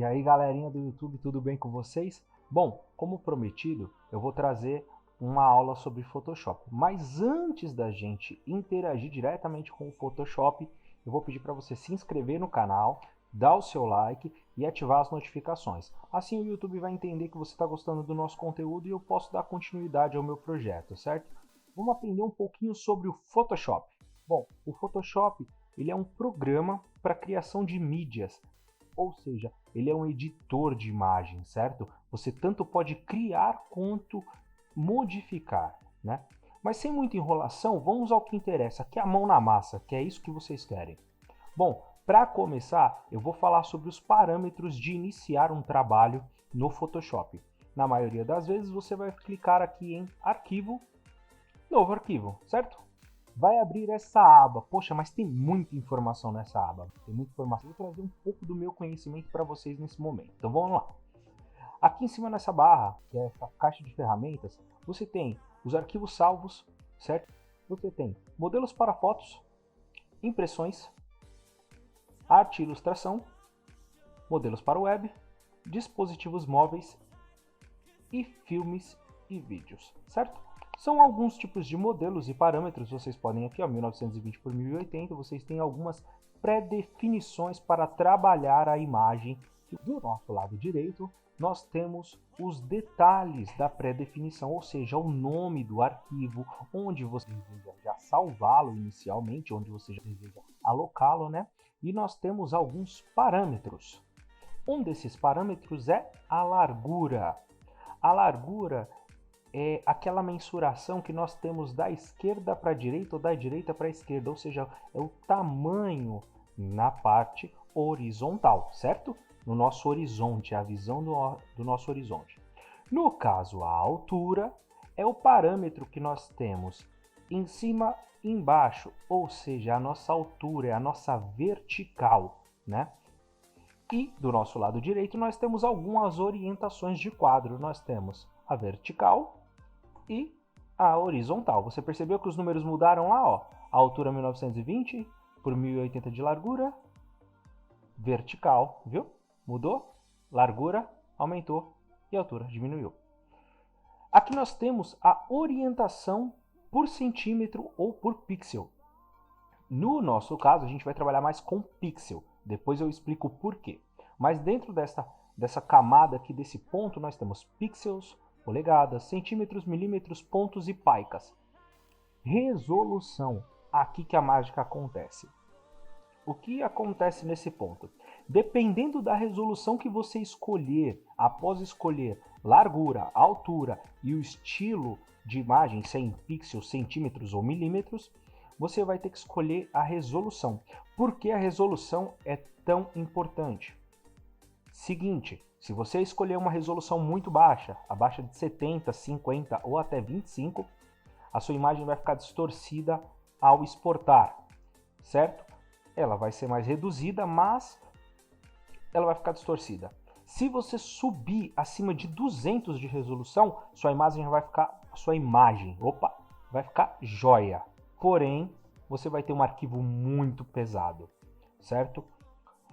E aí, galerinha do YouTube, tudo bem com vocês? Bom, como prometido, eu vou trazer uma aula sobre Photoshop. Mas antes da gente interagir diretamente com o Photoshop, eu vou pedir para você se inscrever no canal, dar o seu like e ativar as notificações. Assim o YouTube vai entender que você está gostando do nosso conteúdo e eu posso dar continuidade ao meu projeto, certo? Vamos aprender um pouquinho sobre o Photoshop. Bom, o Photoshop ele é um programa para criação de mídias. Ou seja, ele é um editor de imagem, certo? Você tanto pode criar quanto modificar, né? Mas sem muita enrolação, vamos ao que interessa, que é a mão na massa, que é isso que vocês querem. Bom, para começar, eu vou falar sobre os parâmetros de iniciar um trabalho no Photoshop. Na maioria das vezes, você vai clicar aqui em Arquivo, Novo Arquivo, certo? Vai abrir essa aba. Poxa, mas tem muita informação nessa aba. Tem muita informação. Vou trazer um pouco do meu conhecimento para vocês nesse momento. Então vamos lá. Aqui em cima nessa barra, que é essa caixa de ferramentas, você tem os arquivos salvos, certo? Você tem modelos para fotos, impressões, arte e ilustração, modelos para web, dispositivos móveis e filmes e vídeos, certo? São alguns tipos de modelos e parâmetros, vocês podem aqui, ó, 1920 por 1080, vocês têm algumas pré-definições para trabalhar a imagem. Do nosso lado direito, nós temos os detalhes da pré-definição, ou seja, o nome do arquivo, onde você deseja já salvá-lo inicialmente, onde você já deseja alocá-lo, né? E nós temos alguns parâmetros. Um desses parâmetros é a largura. A largura é aquela mensuração que nós temos da esquerda para a direita ou da direita para a esquerda, ou seja, é o tamanho na parte horizontal, certo? No nosso horizonte, a visão do nosso horizonte. No caso, a altura é o parâmetro que nós temos em cima e embaixo, ou seja, a nossa altura, é a nossa vertical, né? E do nosso lado direito nós temos algumas orientações de quadro, nós temos a vertical e a horizontal. Você percebeu que os números mudaram lá, ó? A altura 1920 por 1080 de largura, vertical, viu? Mudou, largura aumentou e a altura diminuiu. Aqui nós temos a orientação por centímetro ou por pixel. No nosso caso, a gente vai trabalhar mais com pixel. Depois eu explico o porquê. Mas dentro dessa camada aqui, desse ponto, nós temos pixels, polegadas, centímetros, milímetros, pontos e paicas. Resolução. Aqui que a mágica acontece. O que acontece nesse ponto? Dependendo da resolução que você escolher, após escolher largura, altura e o estilo de imagem, se é em pixels, centímetros ou milímetros, você vai ter que escolher a resolução. Por que a resolução é tão importante? Seguinte, se você escolher uma resolução muito baixa, abaixo de 70, 50 ou até 25, a sua imagem vai ficar distorcida ao exportar, certo? Ela vai ser mais reduzida, mas ela vai ficar distorcida. Se você subir acima de 200 de resolução, sua imagem vai ficar jóia. Porém, você vai ter um arquivo muito pesado, certo?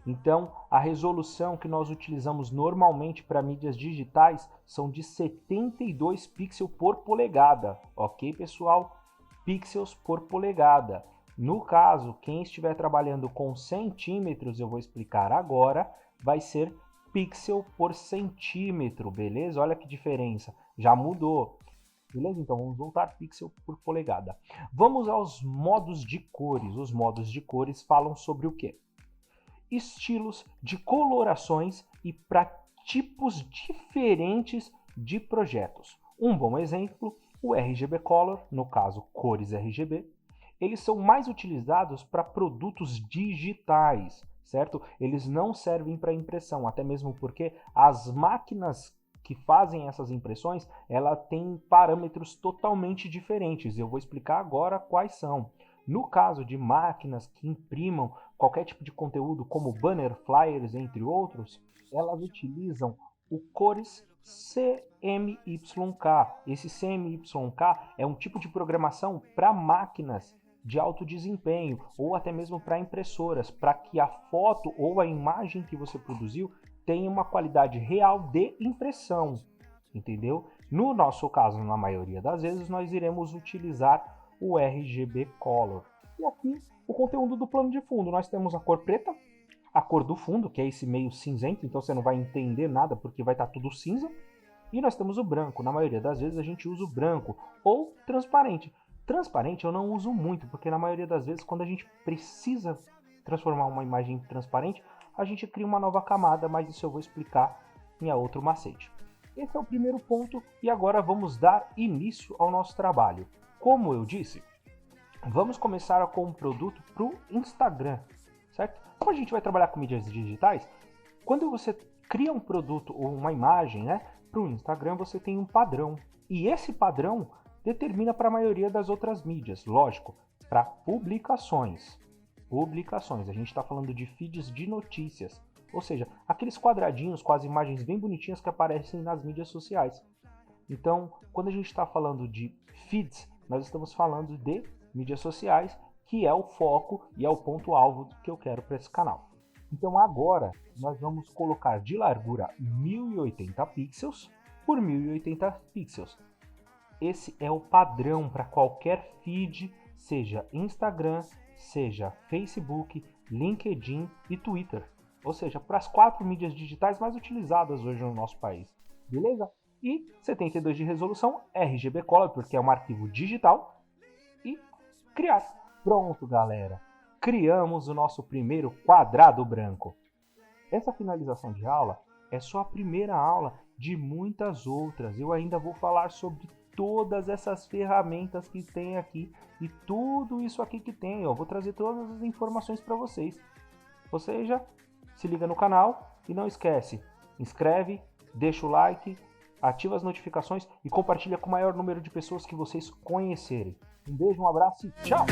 Então, a resolução que nós utilizamos normalmente para mídias digitais são de 72 pixels por polegada, ok, pessoal? Pixels por polegada. No caso, quem estiver trabalhando com centímetros, eu vou explicar agora, vai ser pixel por centímetro, beleza? Olha que diferença, já mudou. Beleza? Então vamos voltar pixel por polegada. Vamos aos modos de cores. Os modos de cores falam sobre o quê? Estilos de colorações e para tipos diferentes de projetos. Um bom exemplo, o RGB Color, no caso cores RGB, eles são mais utilizados para produtos digitais, certo? Eles não servem para impressão, até mesmo porque as máquinas que fazem essas impressões, ela tem parâmetros totalmente diferentes. Eu vou explicar agora quais são. No caso de máquinas que imprimam qualquer tipo de conteúdo, como banner, flyers, entre outros, elas utilizam o cores CMYK. Esse CMYK é um tipo de programação para máquinas de alto desempenho ou até mesmo para impressoras, para que a foto ou a imagem que você produziu tem uma qualidade real de impressão, entendeu? No nosso caso, na maioria das vezes, nós iremos utilizar o RGB Color. E aqui, o conteúdo do plano de fundo, nós temos a cor preta, a cor do fundo, que é esse meio cinzento, então você não vai entender nada porque vai estar tudo cinza. E nós temos o branco, na maioria das vezes a gente usa o branco, ou transparente. Transparente eu não uso muito, porque na maioria das vezes quando a gente precisa transformar uma imagem transparente, a gente cria uma nova camada, mas isso eu vou explicar em outro macete. Esse é o primeiro ponto e agora vamos dar início ao nosso trabalho. Como eu disse, vamos começar com um produto para o Instagram, certo? Como a gente vai trabalhar com mídias digitais, quando você cria um produto ou uma imagem, né, para o Instagram, você tem um padrão. E esse padrão determina para a maioria das outras mídias, lógico, para publicações. Publicações, a gente está falando de feeds de notícias, ou seja, aqueles quadradinhos com as imagens bem bonitinhas que aparecem nas mídias sociais. Então, quando a gente está falando de feeds, nós estamos falando de mídias sociais, que é o foco e é o ponto-alvo que eu quero para esse canal. Então agora nós vamos colocar de largura 1080 pixels por 1080 pixels. Esse é o padrão para qualquer feed, seja Instagram, seja Facebook, LinkedIn e Twitter. Ou seja, para as 4 mídias digitais mais utilizadas hoje no nosso país. Beleza? E 72 de resolução, RGB Color, porque é um arquivo digital. E criar. Pronto, galera. Criamos o nosso primeiro quadrado branco. Essa finalização de aula é só a primeira aula de muitas outras. Eu ainda vou falar sobre todas essas ferramentas que tem aqui e tudo isso aqui que tem. Eu vou trazer todas as informações para vocês. Ou seja, se liga no canal e não esquece, inscreve, deixa o like, ativa as notificações e compartilha com o maior número de pessoas que vocês conhecerem. Um beijo, um abraço e tchau!